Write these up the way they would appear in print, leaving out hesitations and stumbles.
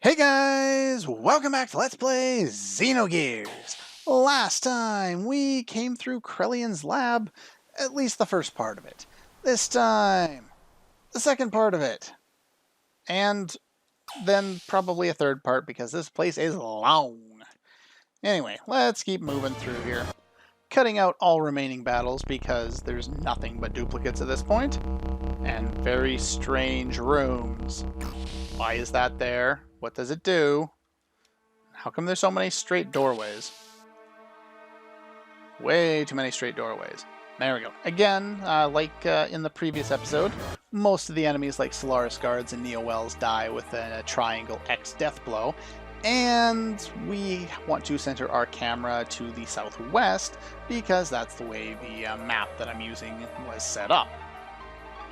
Hey guys, welcome back to Let's Play Xenogears. Last time we came through Krelian's lab, at least the first part of it. This time, the second part of it. And then probably a third part because this place is long. Anyway, let's keep moving through here. Cutting out all remaining battles because there's nothing but duplicates at this point. And very strange rooms. Why is that there? What does it do? How come there's so many straight doorways? Way too many straight doorways. There we go. Again, like in the previous episode, most of the enemies like Solaris Guards and Neo-Wells die with a triangle X death blow. And we want to center our camera to the southwest because that's the way the map that I'm using was set up.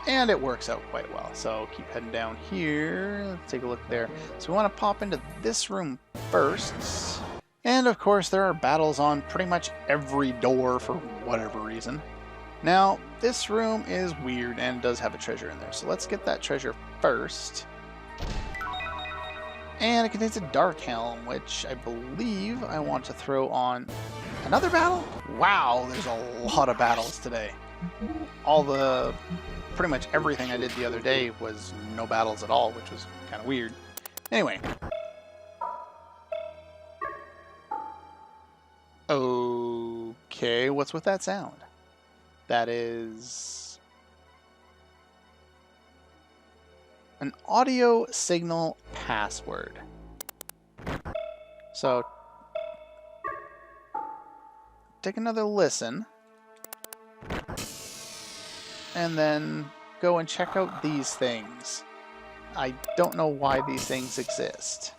And it works out quite well. So keep heading down here. Let's take a look there. So we want to pop into this room first. And of course there are battles on pretty much every door for whatever reason. Now this room is weird and does have a treasure in there. So let's get that treasure first. And it contains a Dark Helm, which I believe I want to throw on another battle? Wow, there's a lot of battles today. Pretty much everything I did the other day was no battles at all, which was kind of weird. Anyway. Okay, what's with that sound? That is an audio signal password. So take another listen. And then go and check out these things. I don't know why these things exist.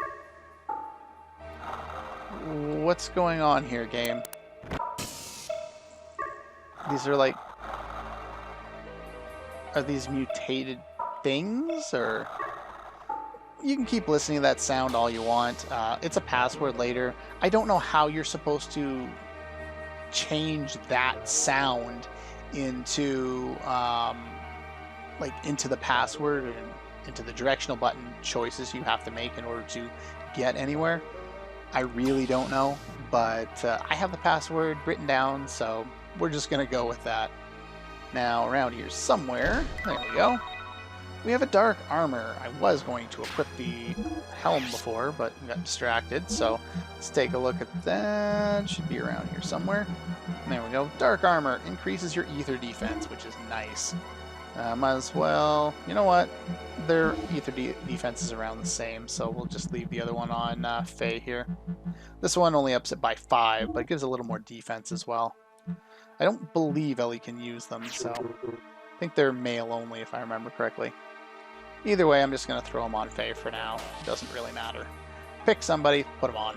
What's going on here, game? These are like... Are these mutated things, or... You can keep listening to that sound all you want. It's a password later. I don't know how you're supposed to change that sound into into the password and into the directional button choices you have to make in order to get anywhere. I really don't know, but I have the password written down, so we're just gonna go with that. Now around here somewhere, there we go, we have a dark armor. I was going to equip the helm before, but got distracted, so let's take a look at that. Should be around here somewhere. There we go. Dark armor increases your ether defense, which is nice. Might as well... You know what? Their ether defense is around the same, so we'll just leave the other one on Faye here. This one only ups it by 5, but it gives a little more defense as well. I don't believe Elly can use them, so... I think they're male only, if I remember correctly. Either way, I'm just going to throw them on Faye for now. It doesn't really matter. Pick somebody, put them on.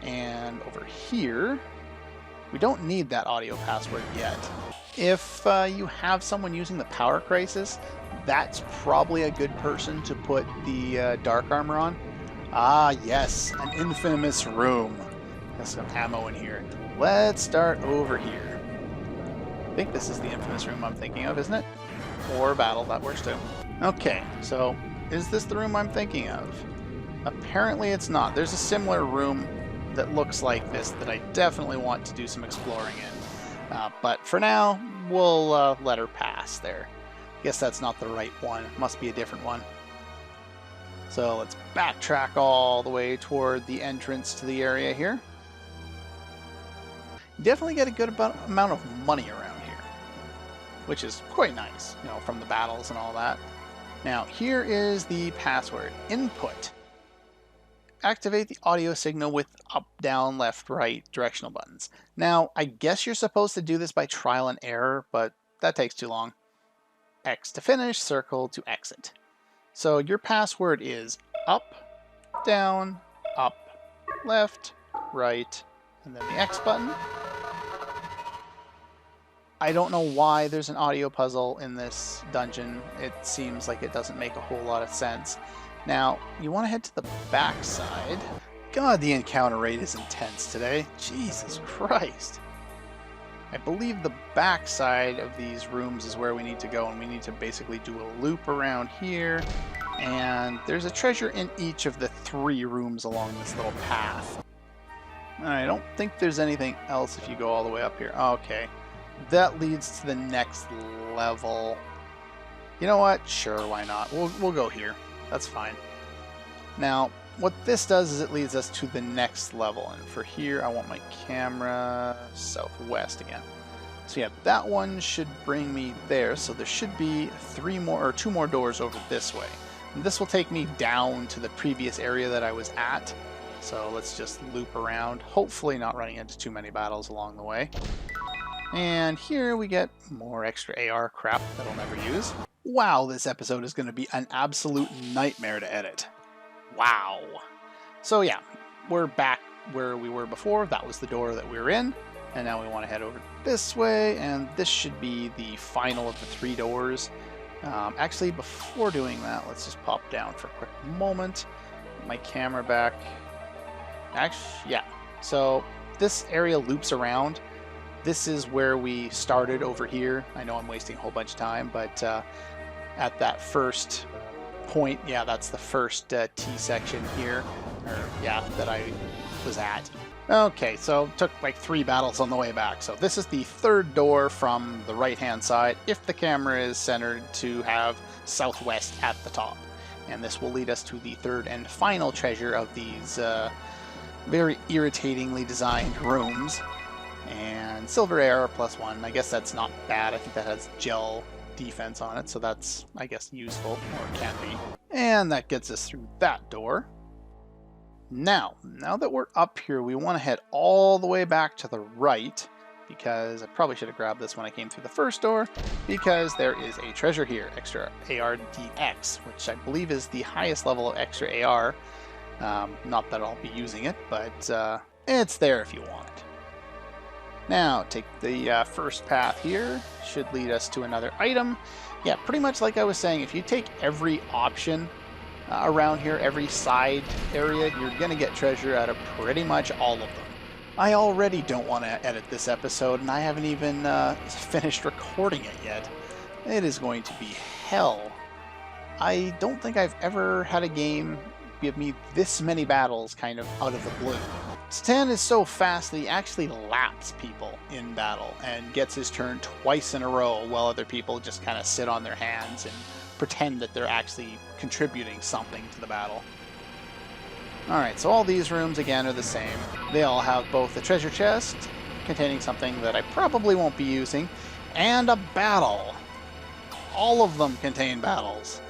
And over here... We don't need that audio password yet. If you have someone using the Power Crisis, that's probably a good person to put the Dark Armor on. Ah, yes, an infamous room. There's some ammo in here. Let's start over here. I think this is the infamous room I'm thinking of, isn't it? Or battle, that works too. Okay, so is this the room I'm thinking of? Apparently it's not. There's a similar room that looks like this that I definitely want to do some exploring in. But for now, we'll let her pass there. Guess that's not the right one. It must be a different one. So let's backtrack all the way toward the entrance to the area here. Definitely get a good amount of money around here, which is quite nice, you know, from the battles and all that. Now, here is the password. Input. Activate the audio signal with up, down, left, right directional buttons. Now, I guess you're supposed to do this by trial and error, but that takes too long. X to finish, circle to exit. So your password is up, down, up, left, right, and then the X button. I don't know why there's an audio puzzle in this dungeon. It seems like it doesn't make a whole lot of sense. Now, you want to head to the back side. God, the encounter rate is intense today. Jesus Christ. I believe the back side of these rooms is where we need to go, and we need to basically do a loop around here, And there's a treasure in each of the 3 rooms along this little path. I don't think there's anything else if you go all the way up here. Okay. That leads to the next level. You know what? Sure, why not? We'll go here. That's fine. Now, what this does is it leads us to the next level. And for here, I want my camera southwest again. So yeah, that one should bring me there. So there should be 2 more doors over this way. And this will take me down to the previous area that I was at. So let's just loop around, hopefully not running into too many battles along the way. And here we get more extra AR crap that I'll never use. Wow, this episode is going to be an absolute nightmare to edit. Wow. So yeah, we're back where we were before. That was the door that we were in. And now we want to head over this way, and this should be the final of the 3 doors. Actually, before doing that, let's just pop down for a quick moment. Get my camera back. Actually, yeah. So this area loops around. This is where we started over here. I know I'm wasting a whole bunch of time, but at that first point, yeah, that's the first T section here, or yeah, that I was at. Okay, so it took like 3 battles on the way back. So this is the 3rd door from the right-hand side, if the camera is centered to have southwest at the top. And this will lead us to the 3rd and final treasure of these very irritatingly designed rooms. And silver AR +1, I guess that's not bad. I think that has gel defense on it, so that's, I guess, useful, or it can be. And that gets us through that door. Now that we're up here, we want to head all the way back to the right, because I probably should have grabbed this when I came through the first door, because there is a treasure here, extra AR DX, which I believe is the highest level of extra AR. Not that I'll be using it, but it's there if you want it. Now, take the first path here, should lead us to another item. Yeah, pretty much like I was saying, if you take every option around here, every side area, you're going to get treasure out of pretty much all of them. I already don't want to edit this episode, and I haven't even finished recording it yet. It is going to be hell. I don't think I've ever had a game give me this many battles kind of out of the blue. Citan is so fast that he actually laps people in battle and gets his turn twice in a row while other people just kind of sit on their hands and pretend that they're actually contributing something to the battle. Alright, so all these rooms again are the same. They all have both a treasure chest containing something that I probably won't be using, and a battle. All of them contain battles.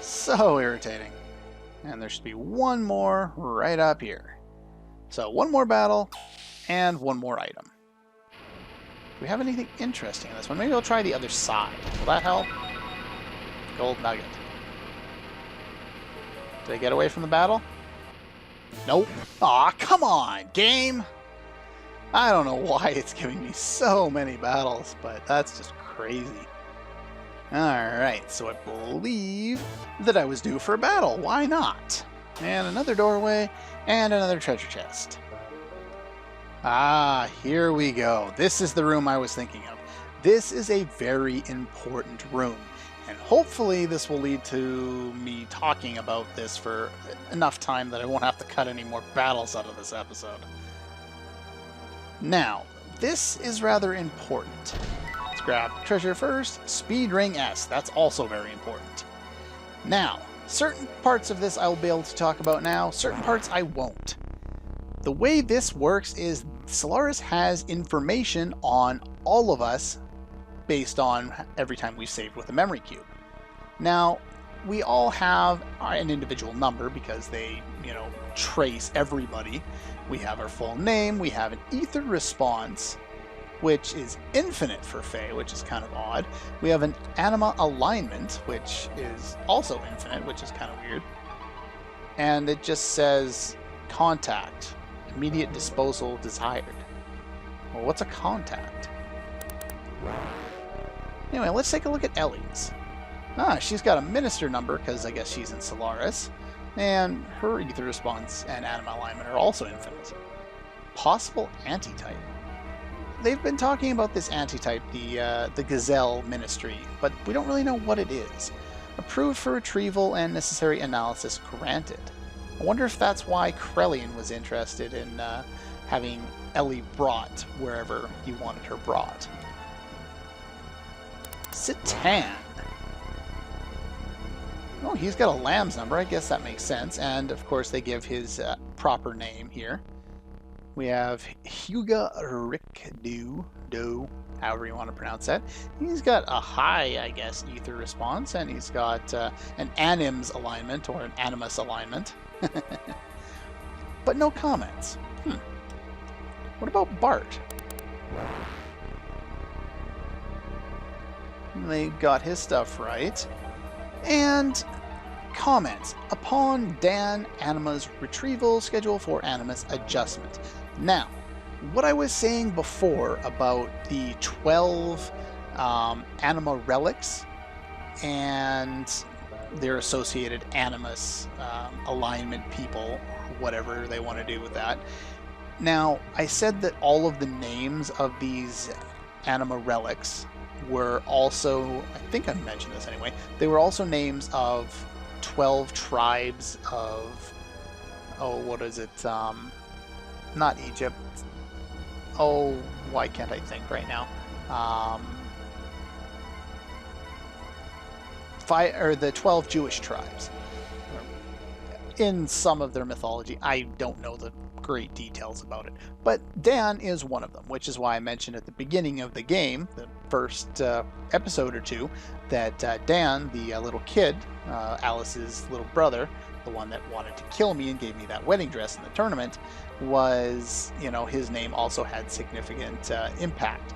So irritating. And there should be one more right up here. So one more battle and one more item. Do we have anything interesting in this one? Maybe I'll try the other side. Will that help? Gold nugget. Did I get away from the battle? Nope. Aw, come on, game! I don't know why it's giving me so many battles, but that's just crazy. Alright, so I believe that I was due for a battle. Why not? And another doorway, and another treasure chest. Ah, here we go. This is the room I was thinking of. This is a very important room, and hopefully this will lead to me talking about this for enough time that I won't have to cut any more battles out of this episode. Now, this is rather important. Let's grab treasure first. Speed Ring S. That's also very important. Now, certain parts of this I will be able to talk about now, certain parts I won't. The way this works is Solaris has information on all of us based on every time we've saved with a memory cube. Now, we all have an individual number because they, trace everybody. We have our full name, we have an ether response, which is infinite for Fae, which is kind of odd. We have an anima alignment, which is also infinite, which is kind of weird. And it just says contact, immediate disposal desired. Well, what's a contact? Anyway, let's take a look at Elly's. She's got a minister number because I guess she's in Solaris, and her ether response and anima alignment are also infinite. Possible antitype. They've been talking about this antitype, the Gazelle ministry, but we don't really know what it is. Approved for retrieval and necessary analysis granted. I wonder if that's why Krellian was interested in having Elly brought wherever he wanted her brought. Citan. Oh, he's got a lamb's number. I guess that makes sense. And, of course, they give his proper name here. We have Huga Rikdu, however you want to pronounce that. He's got a high, I guess, ether response, and he's got an anims alignment, or an animus alignment. But no comments. What about Bart? They got his stuff right. And comments. Upon Dan Anima's retrieval, schedule for Animus adjustment. Now, what I was saying before about the 12 Anima relics and their associated Animus alignment people, whatever they want to do with that. Now, I said that all of the names of these Anima relics were also, I think I mentioned this anyway, they were also names of 12 tribes of, oh, what is it, not Egypt, oh, why can't I think right now, the 12 Jewish tribes. In some of their mythology, I don't know the great details about it, but Dan is one of them, which is why I mentioned at the beginning of the game, the first episode or two, that Dan, the little kid, Alice's little brother, the one that wanted to kill me and gave me that wedding dress in the tournament, was, you know, his name also had significant impact.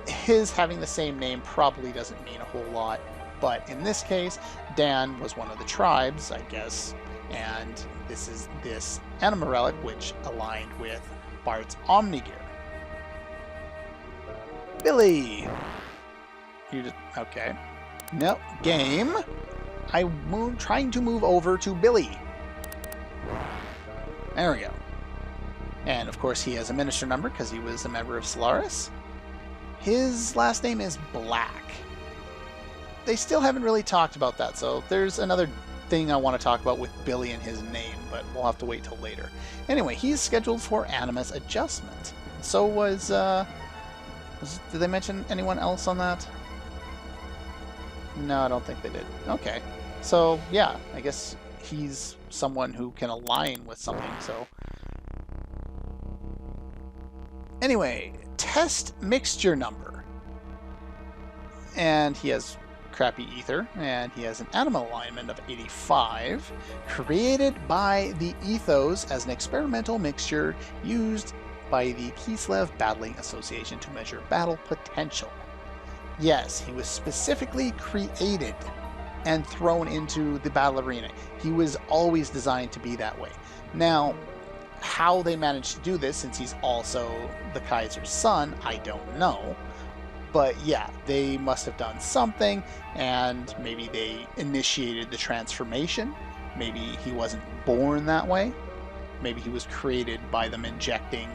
His having the same name probably doesn't mean a whole lot, but in this case, Dan was one of the tribes, I guess, and this is this Anima relic which aligned with Bart's Omnigear. Billy! You just, okay. Nope. Game. I'm trying to move over to Billy. There we go. And of course he has a minister number because he was a member of Solaris. His last name is Black. They still haven't really talked about that, so there's another thing I want to talk about with Billy and his name, but we'll have to wait till later. Anyway, he's scheduled for Animus adjustment. So did they mention anyone else on that? No, I don't think they did. Okay. So, yeah, I guess he's someone who can align with something, so. Anyway, test mixture number. And he has crappy ether, and he has an anima alignment of 85, created by the Ethos as an experimental mixture used by the Kislev Battling Association to measure battle potential. Yes, he was specifically created and thrown into the battle arena. He was always designed to be that way. Now, how they managed to do this, since he's also the Kaiser's son, I don't know. But yeah, they must have done something, and maybe they initiated the transformation. Maybe he wasn't born that way. Maybe he was created by them injecting,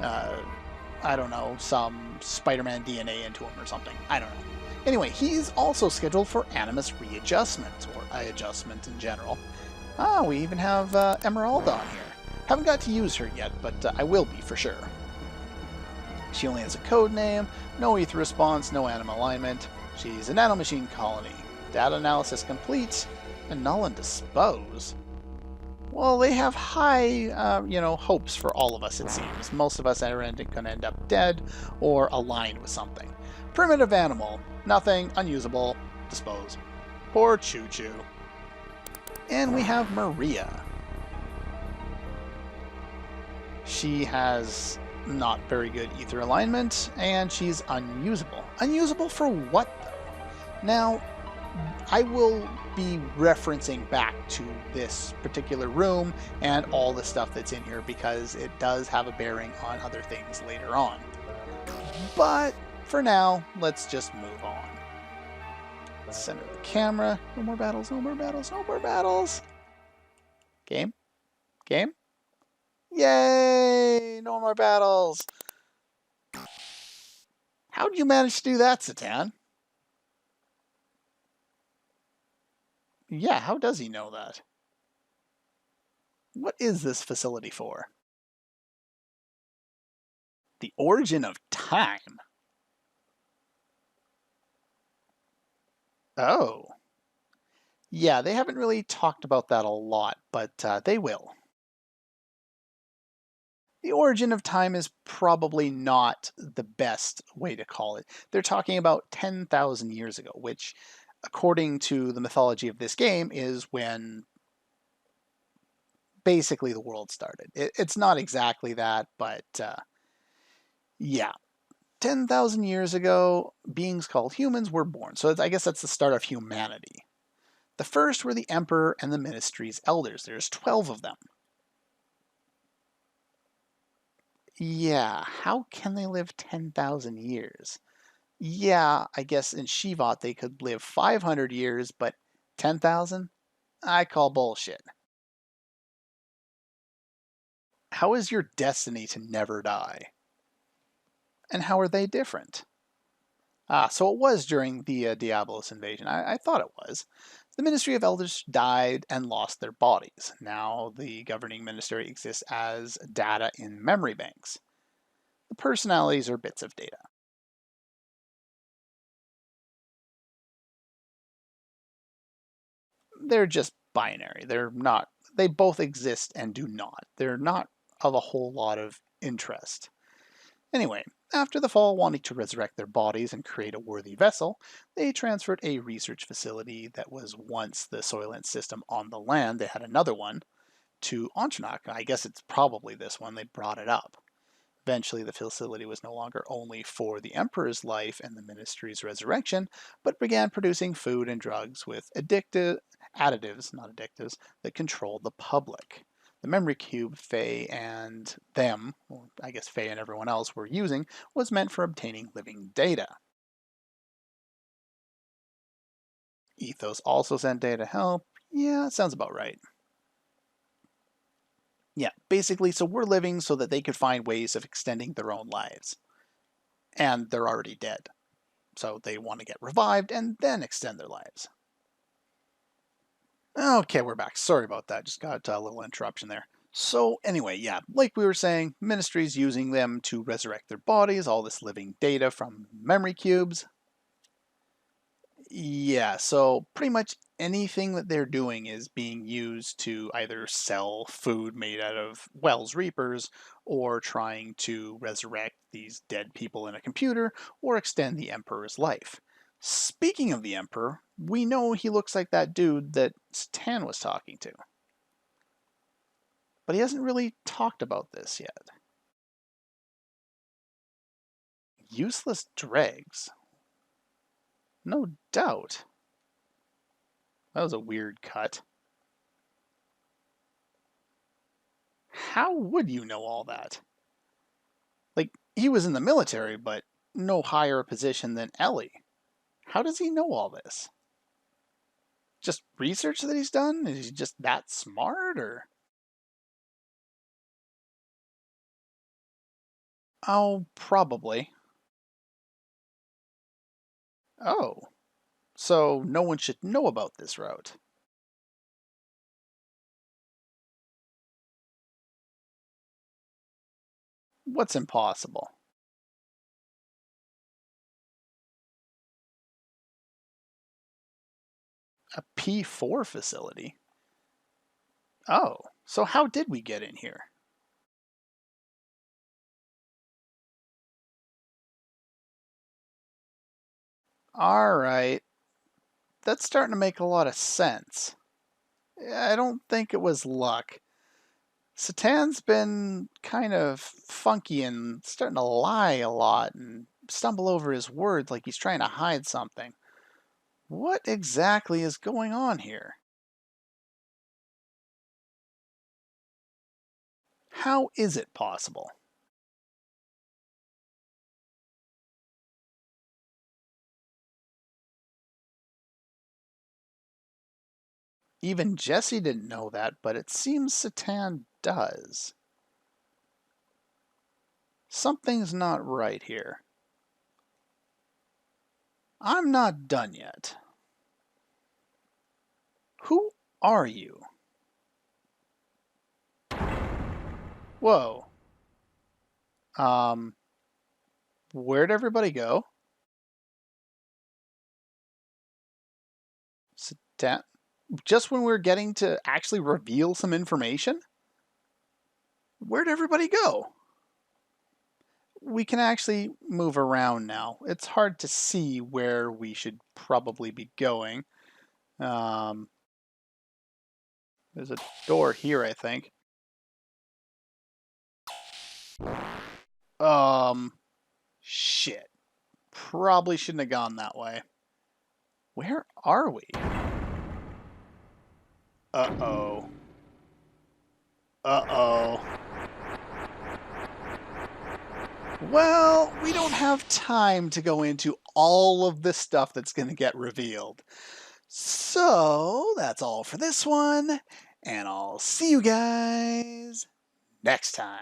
I don't know, some Spider-Man DNA into him or something. I don't know. Anyway, he's also scheduled for Animus readjustment, or adjustment in general. Ah, we even have Emeralda on here. Haven't got to use her yet, but I will be for sure. She only has a code name, no ether response, no anima alignment. She's a nanomachine colony. Data analysis complete, and null and dispose. Well, they have high, hopes for all of us, it seems. Most of us are going to end up dead or aligned with something. Primitive animal, nothing, unusable, dispose. Poor Choo-Choo. And we have Maria. She has not very good ether alignment, and she's unusable. Unusable for what, though? Now, I will be referencing back to this particular room and all the stuff that's in here because it does have a bearing on other things later on. But for now, let's just move on. Center the camera. No more battles, no more battles, no more battles. Game? Game? Yay! No more battles! How did you manage to do that, Citan? Yeah, how does he know that? What is this facility for? The origin of time. Oh. Yeah, they haven't really talked about that a lot, but they will. The origin of time is probably not the best way to call it. They're talking about 10,000 years ago, which, according to the mythology of this game, is when basically the world started. It's not exactly that, but yeah. 10,000 years ago, beings called humans were born. So I guess that's the start of humanity. The first were the Emperor and the Ministry's elders. There's 12 of them. Yeah, how can they live 10,000 years? Yeah, I guess in Shivat they could live 500 years, but 10,000? I call bullshit. How is your destiny to never die? And how are they different? Ah, so it was during the Diablos invasion. I thought it was. The Ministry of Elders died and lost their bodies. Now the governing ministry exists as data in memory banks. The personalities are bits of data. They're just binary. They both exist and do not. They're not of a whole lot of interest. Anyway, after the fall wanting to resurrect their bodies and create a worthy vessel, they transferred a research facility that was once the Soylent system on the land. They had another one to Ontranok. I guess it's probably this one. They brought it up. Eventually, the facility was no longer only for the Emperor's life and the Ministry's resurrection, but began producing food and drugs with additives, not addictives, that controlled the public. The memory cube Faye and them, or I guess Faye and everyone else were using, was meant for obtaining living data. Ethos also sent data to help. Yeah, that sounds about right. Yeah, basically, so we're living so that they could find ways of extending their own lives. And they're already dead. So they want to get revived and then extend their lives. Okay, we're back. Sorry about that. Just got a little interruption there. So anyway, yeah, like we were saying, ministries using them to resurrect their bodies, all this living data from memory cubes. Yeah, so pretty much anything that they're doing is being used to either sell food made out of Wells Reapers, or trying to resurrect these dead people in a computer, or extend the Emperor's life. Speaking of the Emperor, we know he looks like that dude that Citan was talking to. But he hasn't really talked about this yet. Useless dregs? No doubt. That was a weird cut. How would you know all that? Like, he was in the military, but no higher a position than Elly. How does he know all this? Just research that he's done? Is he just that smart, or? Oh, probably. Oh, so no one should know about this route. What's impossible? A P4 facility? Oh, so how did we get in here? Alright, that's starting to make a lot of sense. I don't think it was luck. Satan's been kind of funky and starting to lie a lot and stumble over his words like he's trying to hide something. What exactly is going on here? How is it possible? Even Jesse didn't know that, but it seems Satan does. Something's not right here. I'm not done yet. Who are you? Whoa. Where'd everybody go? Citan? Just when we're getting to actually reveal some information? Where'd everybody go? We can actually move around now. It's hard to see where we should probably be going. There's a door here, I think. Shit. Probably shouldn't have gone that way. Where are we? Uh-oh. Uh-oh. Well, we don't have time to go into all of the stuff that's going to get revealed. So, that's all for this one, and I'll see you guys next time.